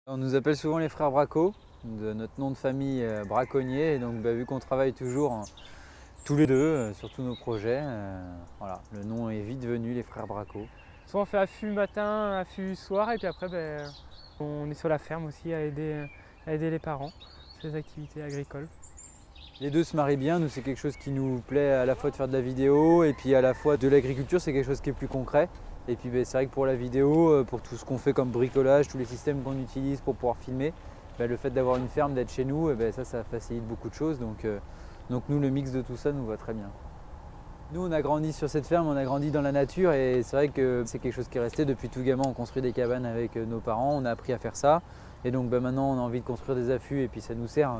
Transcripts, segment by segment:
On nous appelle souvent les frères Braco, de notre nom de famille braconnier. Et donc vu qu'on travaille toujours tous les deux sur tous nos projets, voilà, le nom est vite venu les frères Braco. Soit on fait affût matin, affût soir, et puis après on est sur la ferme aussi à aider les parents sur les activités agricoles. Les deux se marient bien, nous c'est quelque chose qui nous plaît à la fois de faire de la vidéo et puis à la fois de l'agriculture, c'est quelque chose qui est plus concret. Et puis c'est vrai que pour la vidéo, pour tout ce qu'on fait comme bricolage, tous les systèmes qu'on utilise pour pouvoir filmer, le fait d'avoir une ferme, d'être chez nous, ça facilite beaucoup de choses. Donc nous, le mix de tout ça nous va très bien. Nous, on a grandi sur cette ferme, on a grandi dans la nature et c'est vrai que c'est quelque chose qui est resté depuis tout gamin. On construit des cabanes avec nos parents, on a appris à faire ça. Et donc maintenant, on a envie de construire des affûts et puis ça nous sert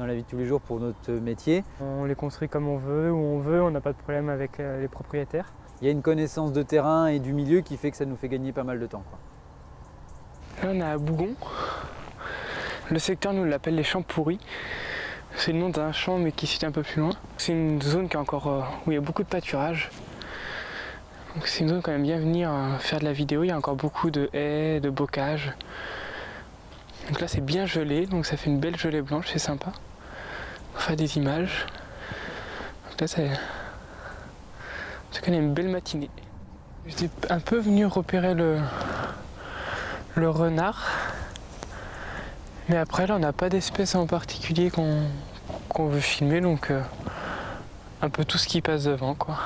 dans la vie de tous les jours pour notre métier. On les construit comme on veut, où on veut, on n'a pas de problème avec les propriétaires. Il y a une connaissance de terrain et du milieu qui fait que ça nous fait gagner pas mal de temps, Là, on est à Bougon. Le secteur, nous l'appelle les champs pourris. C'est le nom d'un champ mais qui se situe un peu plus loin. C'est une zone qui est encore, où il y a beaucoup de pâturage. Donc c'est une zone quand même bien venir faire de la vidéo. Il y a encore beaucoup de haies, de bocage. Donc là c'est bien gelé, donc ça fait une belle gelée blanche, c'est sympa. On fait des images. Donc là c'est une belle matinée. J'étais un peu venu repérer le renard. Mais après là on n'a pas d'espèce en particulier qu'on veut filmer, donc un peu tout ce qui passe devant quoi.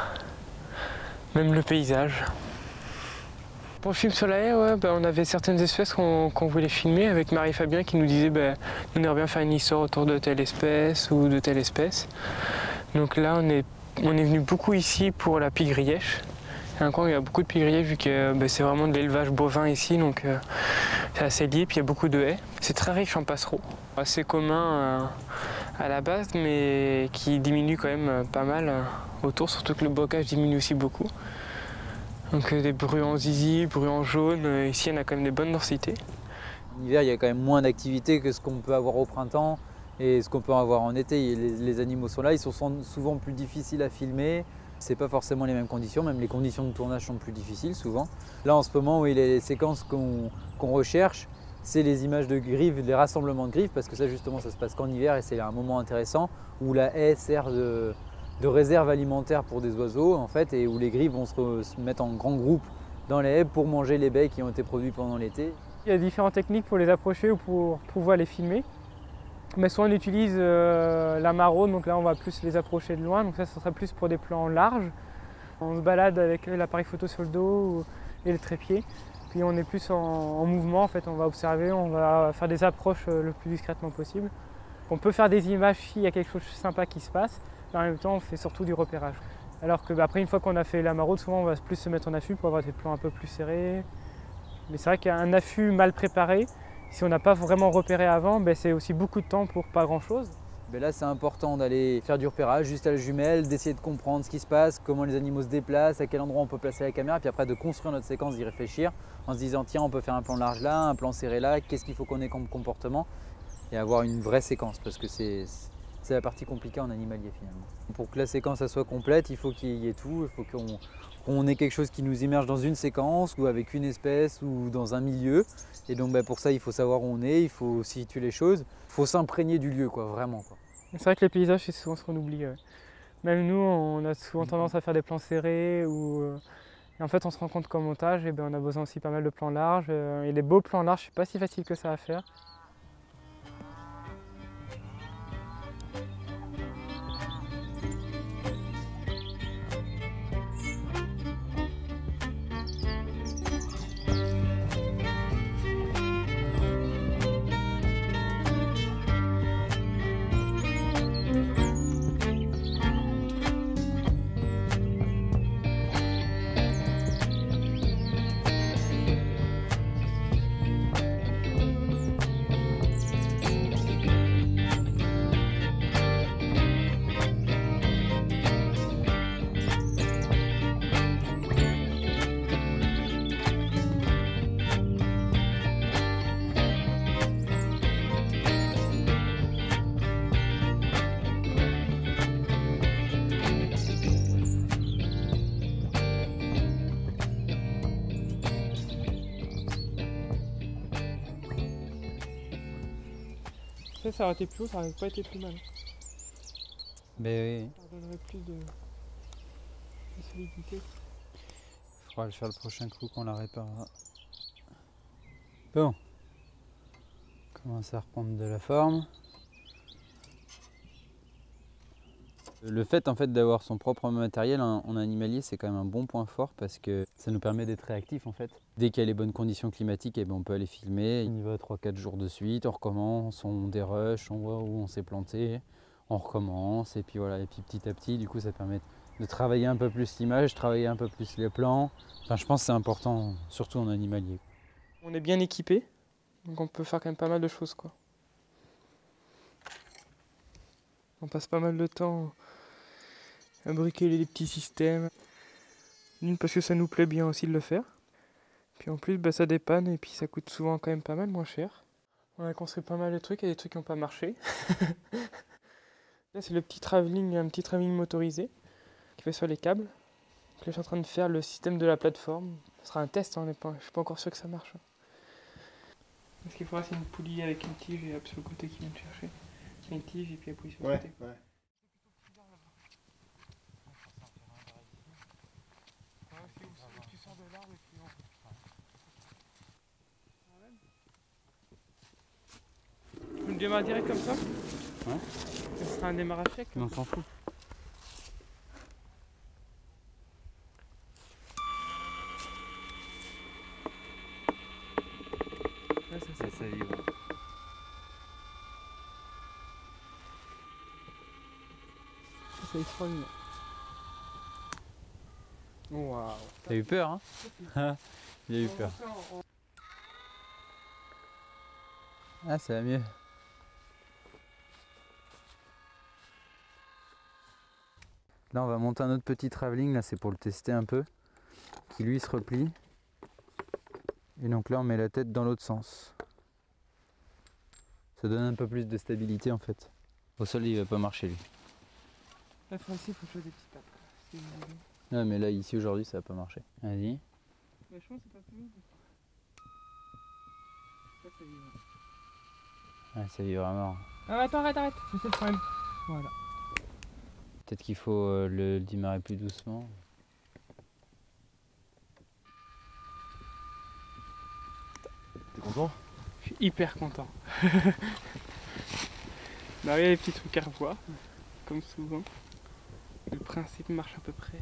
Même le paysage. Pour le film sur la haie, on avait certaines espèces qu'on voulait filmer avec Marie-Fabien qui nous disait on aimerait bien faire une histoire autour de telle espèce ou de telle espèce. Donc là on est venu beaucoup ici pour la pie-grièche. Il y a beaucoup de pie-grièche vu que c'est vraiment de l'élevage bovin ici, donc c'est assez libre, il y a beaucoup de haies. C'est très riche en passereaux, assez commun à la base mais qui diminue quand même pas mal autour, surtout que le bocage diminue aussi beaucoup. Donc des bruants zizi, bruants jaunes, ici on a quand même des bonnes densités. En hiver, il y a quand même moins d'activité que ce qu'on peut avoir au printemps et ce qu'on peut avoir en été. Les animaux sont là, ils sont souvent plus difficiles à filmer. C'est pas forcément les mêmes conditions, même les conditions de tournage sont plus difficiles souvent. Là en ce moment, oui, les séquences qu'on recherche, c'est les images de grives, les rassemblements de grives, parce que ça justement ça se passe qu'en hiver et c'est un moment intéressant où la haie sert de réserve alimentaire pour des oiseaux en fait, et où les grives vont se mettre en grands groupes dans les haies pour manger les baies qui ont été produits pendant l'été. Il y a différentes techniques pour les approcher ou pour pouvoir les filmer. Mais soit on utilise la maraude, donc là on va plus les approcher de loin, donc ça sera plus pour des plans larges. On se balade avec l'appareil photo sur le dos et le trépied. Puis on est plus en mouvement, en fait, on va observer, on va faire des approches le plus discrètement possible. On peut faire des images s'il y a quelque chose de sympa qui se passe, mais en même temps on fait surtout du repérage. Alors que après une fois qu'on a fait la maraude, souvent on va plus se mettre en affût pour avoir des plans un peu plus serrés. Mais c'est vrai qu'un affût mal préparé, si on n'a pas vraiment repéré avant, c'est aussi beaucoup de temps pour pas grand chose. Là c'est important d'aller faire du repérage juste à la jumelle, d'essayer de comprendre ce qui se passe, comment les animaux se déplacent, à quel endroit on peut placer la caméra, puis après de construire notre séquence, d'y réfléchir en se disant tiens on peut faire un plan large là, un plan serré là, qu'est-ce qu'il faut qu'on ait comme comportement et avoir une vraie séquence parce que c'est la partie compliquée en animalier finalement. Pour que la séquence elle soit complète, il faut qu'il y ait tout, il faut qu'on ait quelque chose qui nous immerge dans une séquence ou avec une espèce ou dans un milieu. Et donc pour ça il faut savoir où on est, il faut situer les choses, il faut s'imprégner du lieu vraiment. C'est vrai que les paysages c'est souvent ce qu'on oublie. Même nous on a souvent tendance à faire des plans serrés et en fait on se rend compte qu'en montage on a besoin aussi pas mal de plans larges. Et les beaux plans larges c'est pas si facile que ça à faire. Ça aurait été plus haut, ça aurait pas été plus mal. Mais oui, Ça donnerait plus de solidité. il faudra le faire le prochain coup qu'on la réparera. Bon, on commence à reprendre de la forme. Le fait en fait d'avoir son propre matériel en animalier, c'est quand même un bon point fort parce que ça nous permet d'être réactifs en fait. Dès qu'il y a les bonnes conditions climatiques, eh ben, on peut aller filmer. On y va 3-4 jours de suite, on recommence, on dérush, on voit où on s'est planté, on recommence et puis voilà. Et puis petit à petit, du coup, ça permet de travailler un peu plus l'image, travailler un peu plus les plans. Enfin, je pense que c'est important, surtout en animalier. On est bien équipé, donc on peut faire quand même pas mal de choses, quoi. On passe pas mal de temps à bricoler des petits systèmes. D'une, parce que ça nous plaît bien aussi de le faire. Puis en plus, ça dépanne et puis ça coûte souvent quand même pas mal moins cher. On a construit pas mal de trucs et des trucs qui n'ont pas marché. Là, c'est un petit travelling motorisé qui fait sur les câbles. Donc là, je suis en train de faire le système de la plateforme. Ce sera un test, hein, je suis pas encore sûr que ça marche. Ce qu'il faudra, c'est une poulie avec une tige et hop sur le côté qui vient de chercher. Une tige et puis appuyer sur le côté. Ouais. Tu sors de l'arbre et puis on... Je me démarre direct comme ça? Ouais. Ce sera un démarrage sec. On s'en fout. Là, Ça vibre. C'est extraordinaire. Waouh. T'as eu peur, hein? Il a eu peur. Ah, ça va mieux. Là, on va monter un autre petit travelling. Là, c'est pour le tester un peu. Qui lui se replie. Et donc là, on met la tête dans l'autre sens. Ça donne un peu plus de stabilité en fait. Au sol, il va pas marcher lui. Là, il faut que je fasse des petites pattes. Ah, mais là, ici aujourd'hui, ça va pas marcher. Vas-y. Je pense que c'est pas fini. Ça vibre. Ah, ça vibre à mort. Ah, attends, arrête. C'est le problème. Voilà. Peut-être qu'il faut le démarrer plus doucement. T'es content? Je suis hyper content. Bah, il y a des petits trucs à revoir, comme souvent. Le principe marche à peu près.